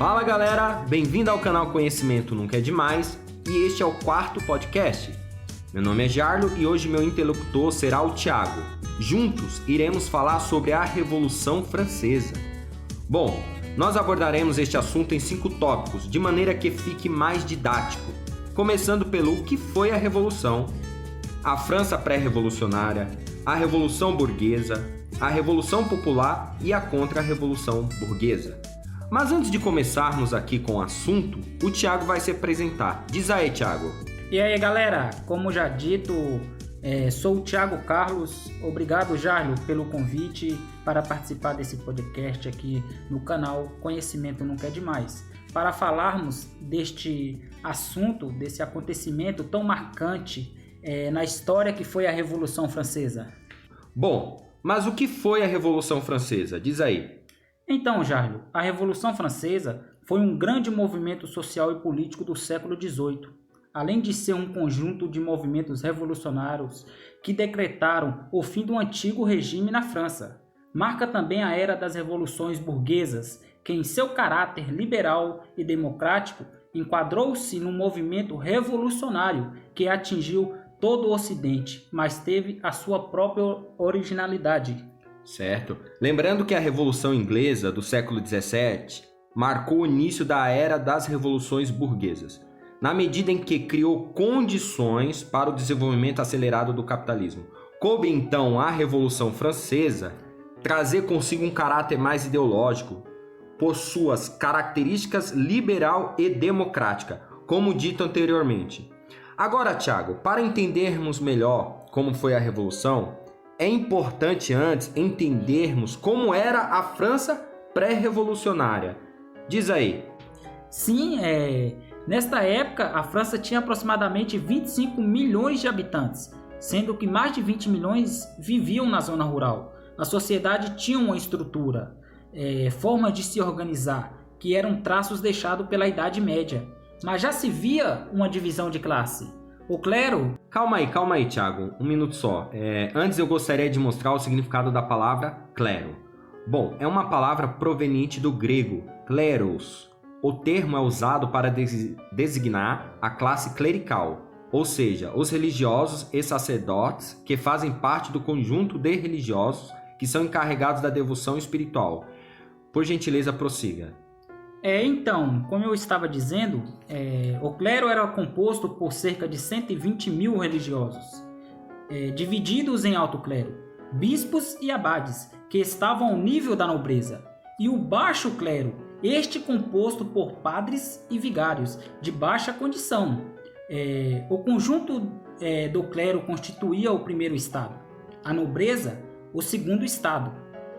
Fala galera, bem-vindo ao canal Conhecimento Nunca é Demais e este é o 4º podcast. Meu nome é Jarlo e hoje meu interlocutor será o Thiago. Juntos iremos falar sobre a Revolução Francesa. Bom, nós abordaremos este assunto em 5 tópicos, de maneira que fique mais didático, começando pelo que foi a Revolução, a França pré-revolucionária, a Revolução Burguesa, a Revolução Popular e a Contra-Revolução Burguesa. Mas antes de começarmos aqui com o assunto, o Thiago vai se apresentar. Diz aí, Thiago. E aí, galera, como já dito, sou o Thiago Carlos. Obrigado, Jarlo, pelo convite para participar desse podcast aqui no canal Conhecimento Nunca é Demais, para falarmos deste assunto, desse acontecimento tão marcante na história que foi a Revolução Francesa. Bom, mas o que foi a Revolução Francesa? Diz aí. Então, Jarlo, a Revolução Francesa foi um grande movimento social e político do século XVIII, além de ser um conjunto de movimentos revolucionários que decretaram o fim do antigo regime na França. Marca também a era das revoluções burguesas, que em seu caráter liberal e democrático enquadrou-se num movimento revolucionário que atingiu todo o Ocidente, mas teve a sua própria originalidade. Certo. Lembrando que a Revolução Inglesa do século XVII marcou o início da era das revoluções burguesas, na medida em que criou condições para o desenvolvimento acelerado do capitalismo. Coube então à Revolução Francesa trazer consigo um caráter mais ideológico, por suas características liberal e democrática, como dito anteriormente. Agora, Thiago, para entendermos melhor como foi a Revolução, é importante antes entendermos como era a França pré-revolucionária. Diz aí. Sim, nesta época a França tinha aproximadamente 25 milhões de habitantes, sendo que mais de 20 milhões viviam na zona rural. A sociedade tinha uma estrutura, forma de se organizar, que eram traços deixados pela Idade Média, mas já se via uma divisão de classe. O clero... Calma aí, Thiago. Um minuto só. Antes eu gostaria de mostrar o significado da palavra clero. Bom, é uma palavra proveniente do grego, kleros. O termo é usado para designar a classe clerical, ou seja, os religiosos e sacerdotes que fazem parte do conjunto de religiosos que são encarregados da devoção espiritual. Por gentileza, prossiga. Então, como eu estava dizendo, o clero era composto por cerca de 120 mil religiosos, divididos em alto clero, bispos e abades, que estavam ao nível da nobreza, e o baixo clero, este composto por padres e vigários, de baixa condição. O conjunto do clero constituía o primeiro estado. A nobreza, o segundo estado.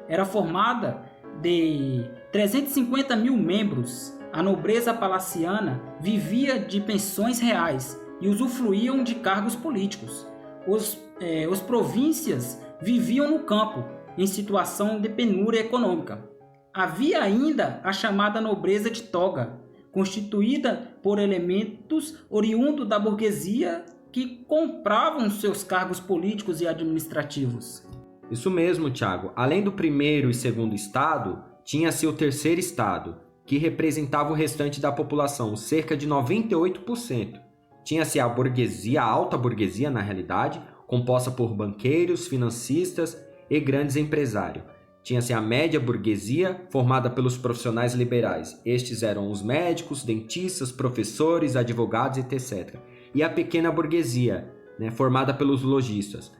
Era formada de 350 mil membros. A nobreza palaciana vivia de pensões reais e usufruíam de cargos políticos. Os províncias viviam no campo, em situação de penúria econômica. Havia ainda a chamada nobreza de toga, constituída por elementos oriundos da burguesia que compravam seus cargos políticos e administrativos. Isso mesmo, Thiago. Além do primeiro e segundo estado, tinha-se o terceiro estado, que representava o restante da população, cerca de 98%. Tinha-se a burguesia, a alta burguesia na realidade, composta por banqueiros, financistas e grandes empresários. Tinha-se a média burguesia, formada pelos profissionais liberais. Estes eram os médicos, dentistas, professores, advogados, etc. E a pequena burguesia, formada pelos lojistas.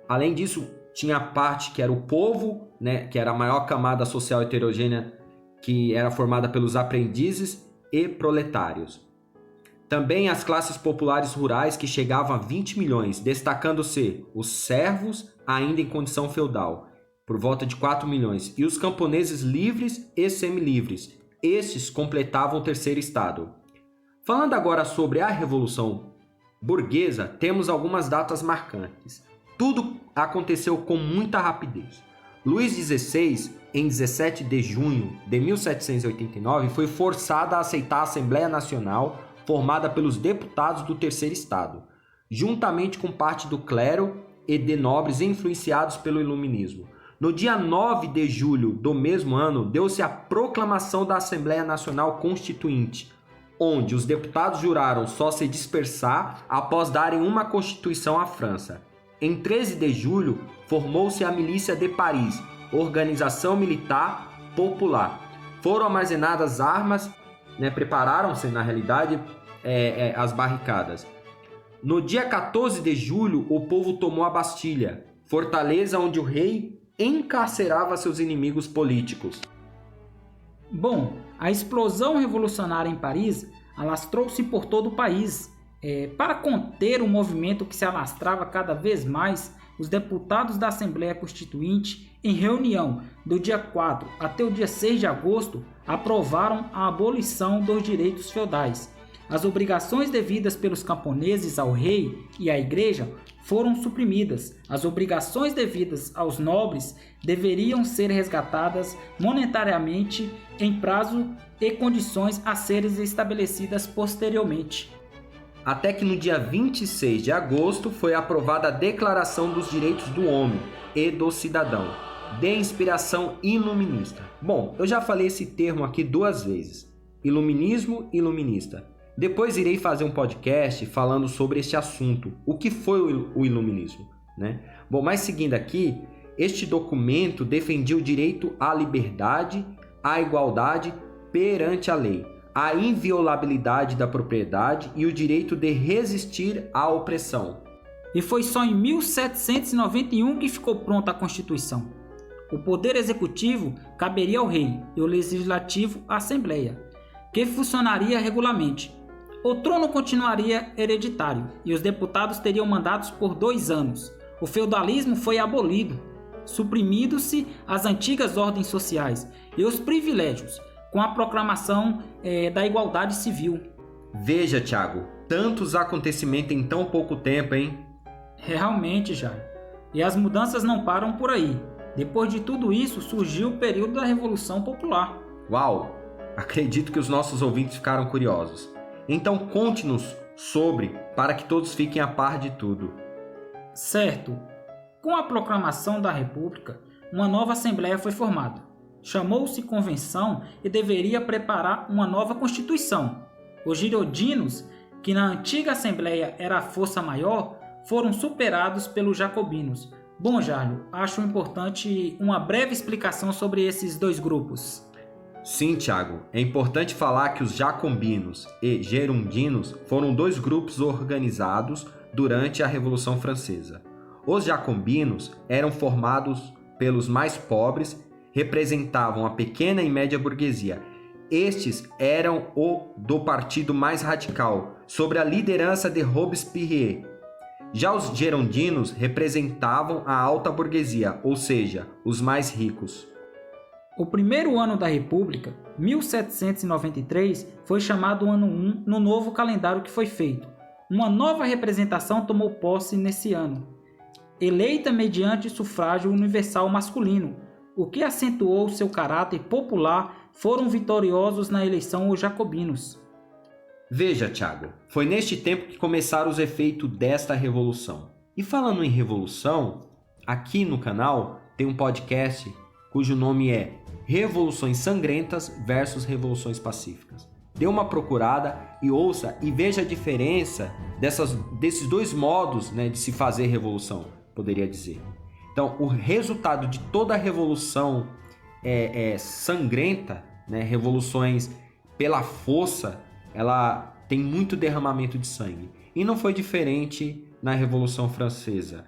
Além disso, tinha a parte que era o povo, que era a maior camada social heterogênea, que era formada pelos aprendizes e proletários. Também as classes populares rurais, que chegavam a 20 milhões, destacando-se os servos ainda em condição feudal, por volta de 4 milhões, e os camponeses livres e semilivres. Estes completavam o terceiro estado. Falando agora sobre a Revolução Burguesa, temos algumas datas marcantes. Tudo aconteceu com muita rapidez. Luís XVI, em 17 de junho de 1789, foi forçado a aceitar a Assembleia Nacional formada pelos deputados do Terceiro Estado, juntamente com parte do clero e de nobres influenciados pelo Iluminismo. No dia 9 de julho do mesmo ano, deu-se a proclamação da Assembleia Nacional Constituinte, onde os deputados juraram só se dispersar após darem uma constituição à França. Em 13 de julho, formou-se a Milícia de Paris, organização militar popular. Foram armazenadas armas, prepararam-se, na realidade, as barricadas. No dia 14 de julho, o povo tomou a Bastilha, fortaleza onde o rei encarcerava seus inimigos políticos. Bom, a explosão revolucionária em Paris alastrou-se por todo o país. Para conter o movimento que se alastrava cada vez mais, os deputados da Assembleia Constituinte, em reunião do dia 4 até o dia 6 de agosto, aprovaram a abolição dos direitos feudais. As obrigações devidas pelos camponeses ao rei e à igreja foram suprimidas. As obrigações devidas aos nobres deveriam ser resgatadas monetariamente em prazo e condições a serem estabelecidas posteriormente. Até que no dia 26 de agosto foi aprovada a Declaração dos Direitos do Homem e do Cidadão, de inspiração iluminista. Bom, eu já falei esse termo aqui 2 vezes, iluminismo e iluminista. Depois irei fazer um podcast falando sobre este assunto, o que foi o iluminismo, Bom, mas seguindo aqui, este documento defendia o direito à liberdade, à igualdade perante a lei, a inviolabilidade da propriedade e o direito de resistir à opressão. E foi só em 1791 que ficou pronta a Constituição. O poder executivo caberia ao rei e o legislativo à Assembleia, que funcionaria regularmente. O trono continuaria hereditário e os deputados teriam mandatos por 2 anos. O feudalismo foi abolido, suprimindo-se as antigas ordens sociais e os privilégios, com a proclamação da igualdade civil. Veja, Thiago, tantos acontecimentos em tão pouco tempo, hein? Realmente, Jair. E as mudanças não param por aí. Depois de tudo isso, surgiu o período da Revolução Popular. Uau! Acredito que os nossos ouvintes ficaram curiosos. Então conte-nos sobre, para que todos fiquem a par de tudo. Certo. Com a proclamação da República, uma nova Assembleia foi formada. Chamou-se Convenção e deveria preparar uma nova Constituição. Os girondinos, que na antiga Assembleia era a força maior, foram superados pelos jacobinos. Bom, Járlio, acho importante uma breve explicação sobre esses 2 grupos. Sim, Thiago, é importante falar que os jacobinos e girondinos foram 2 grupos organizados durante a Revolução Francesa. Os jacobinos eram formados pelos mais pobres, representavam a pequena e média burguesia. Estes eram o do partido mais radical, sob a liderança de Robespierre. Já os girondinos representavam a alta burguesia, ou seja, os mais ricos. O primeiro ano da República, 1793, foi chamado Ano 1 no novo calendário que foi feito. Uma nova representação tomou posse nesse ano, eleita mediante sufrágio universal masculino, o que acentuou seu caráter popular. Foram vitoriosos na eleição os jacobinos. Veja, Thiago, foi neste tempo que começaram os efeitos desta revolução. E falando em revolução, aqui no canal tem um podcast cujo nome é Revoluções Sangrentas versus Revoluções Pacíficas. Dê uma procurada e ouça e veja a diferença desses 2 modos, de se fazer revolução, poderia dizer. Então, o resultado de toda a revolução sangrenta, revoluções pela força, ela tem muito derramamento de sangue. E não foi diferente na Revolução Francesa,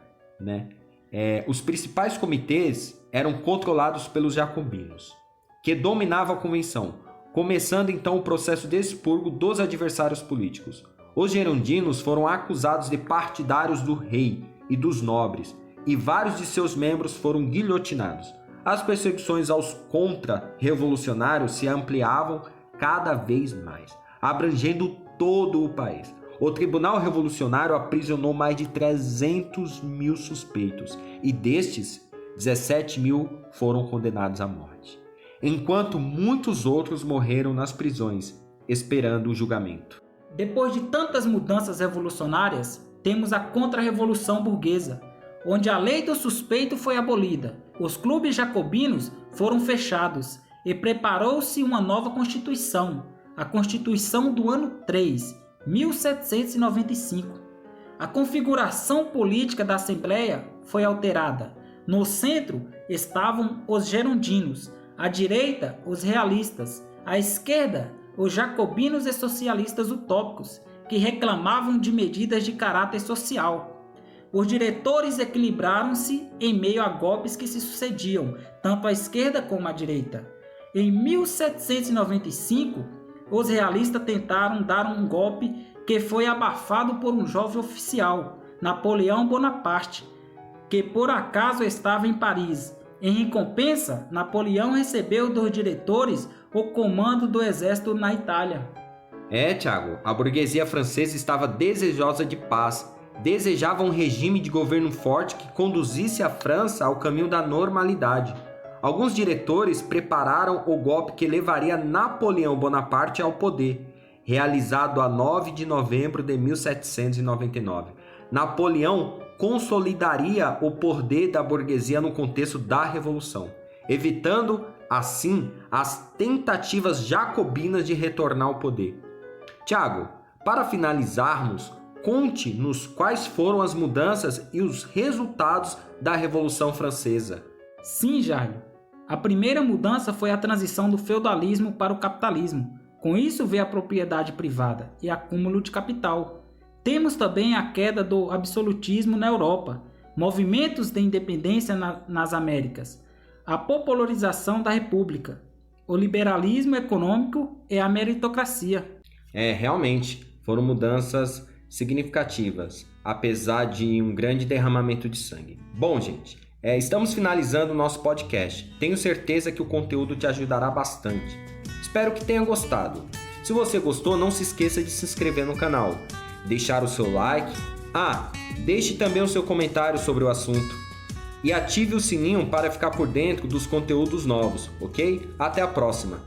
Os principais comitês eram controlados pelos jacobinos, que dominavam a convenção, começando então o processo de expurgo dos adversários políticos. Os girondinos foram acusados de partidários do rei e dos nobres, e vários de seus membros foram guilhotinados. As perseguições aos contra-revolucionários se ampliavam cada vez mais, abrangendo todo o país. O Tribunal Revolucionário aprisionou mais de 300 mil suspeitos, e destes, 17 mil foram condenados à morte, enquanto muitos outros morreram nas prisões, esperando o julgamento. Depois de tantas mudanças revolucionárias, temos a contra-revolução burguesa. onde a lei do suspeito foi abolida, os clubes jacobinos foram fechados e preparou-se uma nova Constituição, a Constituição do ano 3, 1795. A configuração política da Assembleia foi alterada. No centro estavam os gerondinos, à direita os realistas, à esquerda os jacobinos e socialistas utópicos, que reclamavam de medidas de caráter social. Os diretores equilibraram-se em meio a golpes que se sucediam, tanto à esquerda como à direita. Em 1795, os realistas tentaram dar um golpe que foi abafado por um jovem oficial, Napoleão Bonaparte, que por acaso estava em Paris. Em recompensa, Napoleão recebeu dos diretores o comando do exército na Itália. Thiago, a burguesia francesa estava desejosa de paz, desejava um regime de governo forte que conduzisse a França ao caminho da normalidade. Alguns diretores prepararam o golpe que levaria Napoleão Bonaparte ao poder, realizado a 9 de novembro de 1799. Napoleão consolidaria o poder da burguesia no contexto da Revolução, evitando, assim, as tentativas jacobinas de retornar ao poder. Tiago, para finalizarmos, conte-nos quais foram as mudanças e os resultados da Revolução Francesa. Sim, Jair. A primeira mudança foi a transição do feudalismo para o capitalismo. Com isso veio a propriedade privada e acúmulo de capital. Temos também a queda do absolutismo na Europa, movimentos de independência nas Américas, a popularização da República, o liberalismo econômico e a meritocracia. Realmente, foram mudanças significativas, apesar de um grande derramamento de sangue. Bom, gente, estamos finalizando o nosso podcast. Tenho certeza que o conteúdo te ajudará bastante. Espero que tenha gostado. Se você gostou, não se esqueça de se inscrever no canal, deixar o seu like. Deixe também o seu comentário sobre o assunto. E ative o sininho para ficar por dentro dos conteúdos novos, ok? Até a próxima!